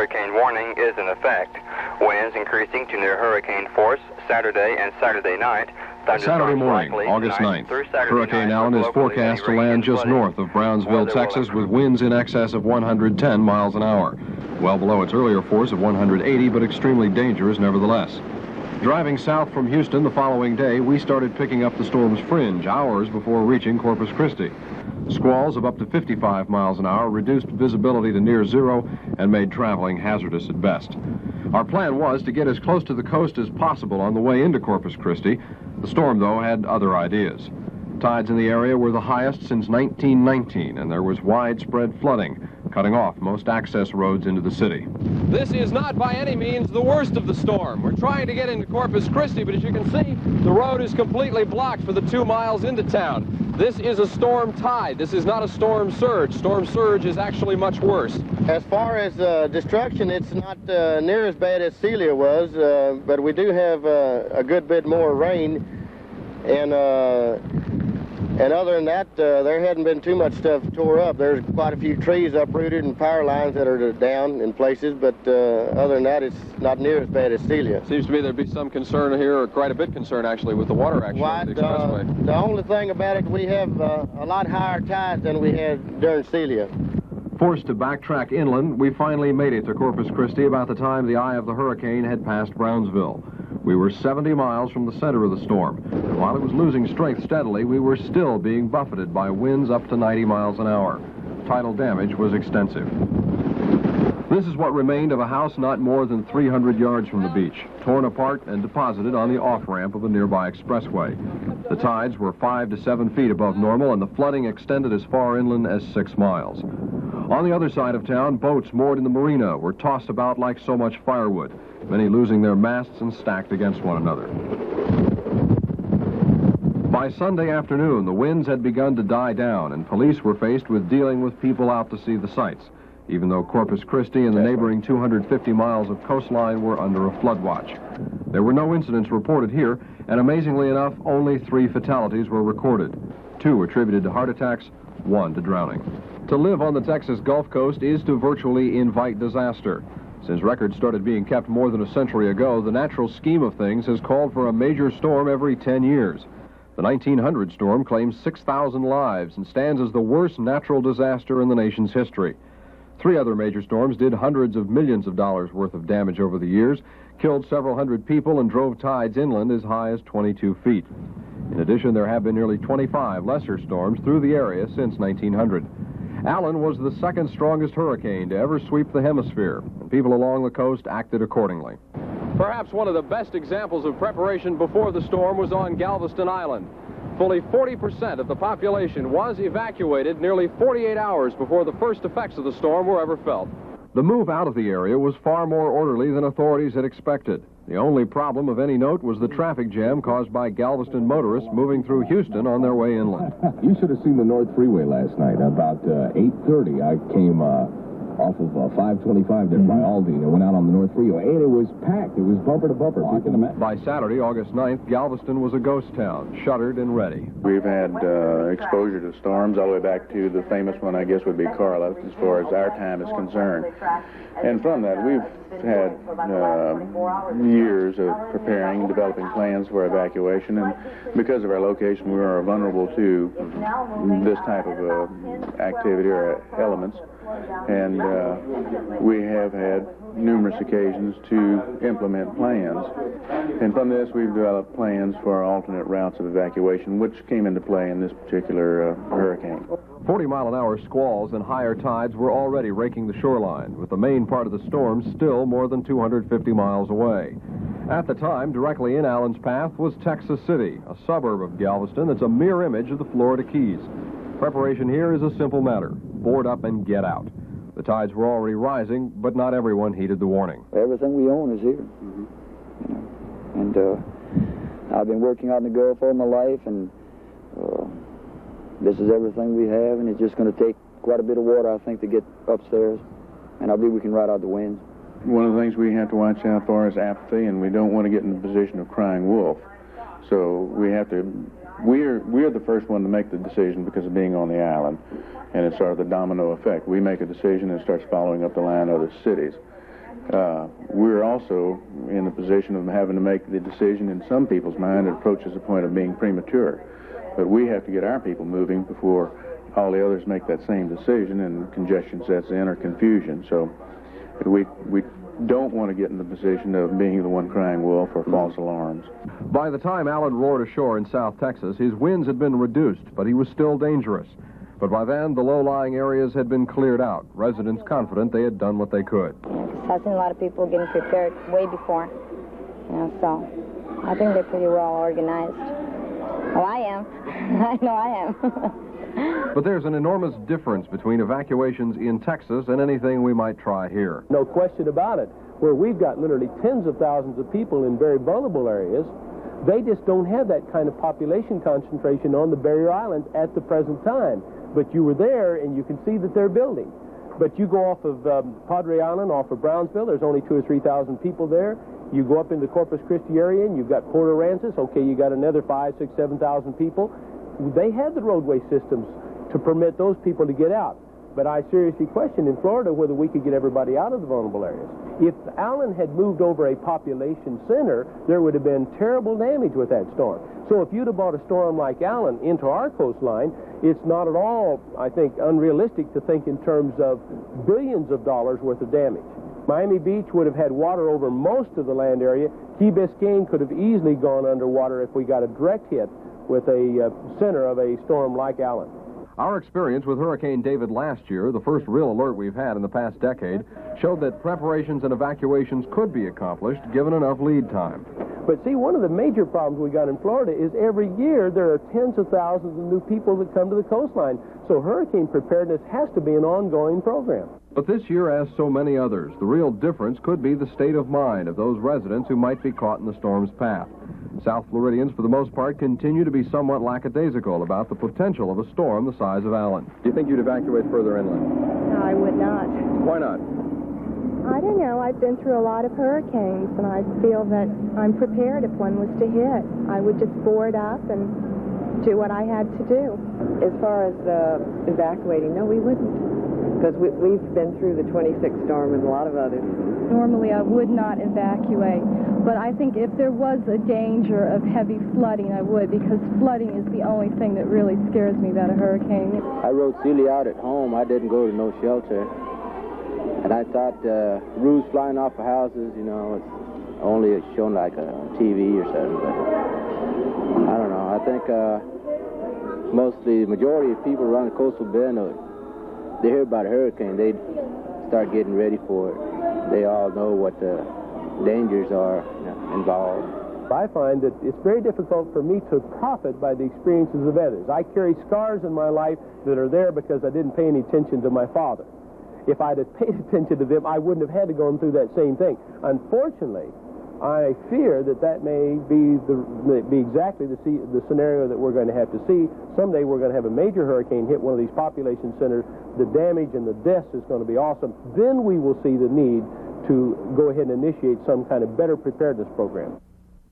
hurricane warning is in effect. Winds increasing to near hurricane force Saturday and Saturday night. Saturday morning, August 9th, Hurricane Allen is forecast to land just north of Brownsville, Texas, with winds in excess of 110 miles an hour. Well below its earlier force of 180, but extremely dangerous nevertheless. Driving south from Houston the following day, we started picking up the storm's fringe hours before reaching Corpus Christi. Squalls of up to 55 miles an hour reduced visibility to near zero and made traveling hazardous at best. Our plan was to get as close to the coast as possible on the way into Corpus Christi. The storm, though, had other ideas. Tides in the area were the highest since 1919, and there was widespread flooding, cutting off most access roads into the city. This is not by any means the worst of the storm. We're trying to get into Corpus Christi, but as you can see, the road is completely blocked for the 2 miles into town. This is a storm tide. This is not a storm surge. Storm surge is actually much worse. As far as destruction, it's not near as bad as Celia was, but we do have a good bit more rain, and other than that, there hadn't been too much stuff tore up. There's quite a few trees uprooted and power lines that are down in places, but other than that, it's not near as bad as Celia. Seems to me there'd be some concern here, or quite a bit concern actually, with the water action on the expressway. The only thing about it, we have a lot higher tides than we had during Celia. Forced to backtrack inland, we finally made it to Corpus Christi about the time the eye of the hurricane had passed Brownsville. We were 70 miles from the center of the storm, and while it was losing strength steadily, we were still being buffeted by winds up to 90 miles an hour. Tidal damage was extensive. This is what remained of a house not more than 300 yards from the beach, torn apart and deposited on the off-ramp of a nearby expressway. The tides were 5 to 7 feet above normal, and the flooding extended as far inland as 6 miles. On the other side of town, boats moored in the marina were tossed about like so much firewood, many losing their masts and stacked against one another. By Sunday afternoon, the winds had begun to die down, and police were faced with dealing with people out to see the sights, even though Corpus Christi and the neighboring 250 miles of coastline were under a flood watch. There were no incidents reported here, and amazingly enough, only 3 fatalities were recorded. 2 attributed to heart attacks, 1 to drowning. To live on the Texas Gulf Coast is to virtually invite disaster. Since records started being kept more than a century ago, the natural scheme of things has called for a major storm every 10 years. The 1900 storm claims 6,000 lives and stands as the worst natural disaster in the nation's history. 3 other major storms did hundreds of millions of dollars worth of damage over the years, killed several hundred people, and drove tides inland as high as 22 feet. In addition, there have been nearly 25 lesser storms through the area since 1900. Allen was the second strongest hurricane to ever sweep the hemisphere, and people along the coast acted accordingly. Perhaps one of the best examples of preparation before the storm was on Galveston Island. Fully 40% of the population was evacuated nearly 48 hours before the first effects of the storm were ever felt. The move out of the area was far more orderly than authorities had expected. The only problem of any note was the traffic jam caused by Galveston motorists moving through Houston on their way inland. You should have seen the North Freeway last night. About 8:30, I came off of 525 there by Aldine and went out on the North Freeway, and it was packed. It was bumper to bumper. By Saturday, August 9th, Galveston was a ghost town, shuttered and ready. We've had exposure to storms all the way back to the famous one, I guess, would be Carla, as far as our time is concerned. And from that, we've had years of preparing and developing plans for evacuation, and because of our location, we are vulnerable to this type of activity or elements. And we have had numerous occasions to implement plans. And from this, we've developed plans for alternate routes of evacuation, which came into play in this particular hurricane. 40-mile-an-hour squalls and higher tides were already raking the shoreline, with the main part of the storm still more than 250 miles away. At the time, directly in Allen's path was Texas City, a suburb of Galveston that's a mirror image of the Florida Keys. Preparation here is a simple matter. Board up and get out. The tides were already rising, but not everyone heeded the warning. Everything we own is here. You know, and I've been working out in the Gulf all my life, and this is everything we have, and it's just going to take quite a bit of water, I think, to get upstairs, and I believe we can ride out the winds. One of the things we have to watch out for is apathy, and we don't want to get in the position of crying wolf. So we have to, we're the first one to make the decision because of being on the island, and it's sort of the domino effect. We make a decision and it starts following up the line of other cities. we're also in the position of having to make the decision in some people's mind that approaches the point of being premature. But we have to get our people moving before all the others make that same decision and congestion sets in or confusion. So we don't want to get in the position of being the one crying wolf or false alarms. By the time Allen roared ashore in South Texas, his winds had been reduced, but he was still dangerous. But by then, the low-lying areas had been cleared out, residents confident they had done what they could. I've seen a lot of people getting prepared way before, so I think they're pretty well organized. Well, I am. I know I am. But there's an enormous difference between evacuations in Texas and anything we might try here. No question about it. Where we've got literally tens of thousands of people in very vulnerable areas, they just don't have that kind of population concentration on the barrier islands at the present time. But you were there, and you can see that they're building. But you go off of Padre Island, off of Brownsville, there's only 2,000 or 3,000 people there. You go up in the Corpus Christi area, and you've got Port Aransas. Okay, you got another 5,000, 6,000, 7,000 people. They had the roadway systems to permit those people to get out. But I seriously question in Florida whether we could get everybody out of the vulnerable areas. If Allen had moved over a population center, there would have been terrible damage with that storm. So if you'd have brought a storm like Allen into our coastline, it's not at all, I think, unrealistic to think in terms of billions of dollars worth of damage. Miami Beach would have had water over most of the land area. Key Biscayne could have easily gone underwater if we got a direct hit with a center of a storm like Allen. Our experience with Hurricane David last year, the first real alert we've had in the past decade, showed that preparations and evacuations could be accomplished given enough lead time. But see, one of the major problems we got in Florida is every year there are tens of thousands of new people that come to the coastline. So hurricane preparedness has to be an ongoing program. But this year, as so many others, the real difference could be the state of mind of those residents who might be caught in the storm's path. South Floridians, for the most part, continue to be somewhat lackadaisical about the potential of a storm the size of Allen. Do you think you'd evacuate further inland? No, I would not. Why not? I don't know. I've been through a lot of hurricanes, and I feel that I'm prepared if one was to hit. I would just board up and do what I had to do. As far as evacuating, no, we wouldn't. Because we've been through the 26th storm and a lot of others. Normally I would not evacuate, but I think if there was a danger of heavy flooding, I would, because flooding is the only thing that really scares me about a hurricane. I rode Celia out at home. I didn't go to no shelter. And I thought roofs flying off of houses, you know, it's only shown like on TV or something. But I don't know. I think mostly the majority of people around the coastal bend, they hear about a hurricane, they start getting ready for it. They all know what the dangers are involved. I find that it's very difficult for me to profit by the experiences of others. I carry scars in my life that are there because I didn't pay any attention to my father. If I'd have paid attention to them, I wouldn't have had to go through that same thing. Unfortunately, I fear that may be exactly the scenario that we're going to have to see. Someday we're going to have a major hurricane hit one of these population centers. The damage and the deaths is going to be awesome. Then we will see the need to go ahead and initiate some kind of better preparedness program.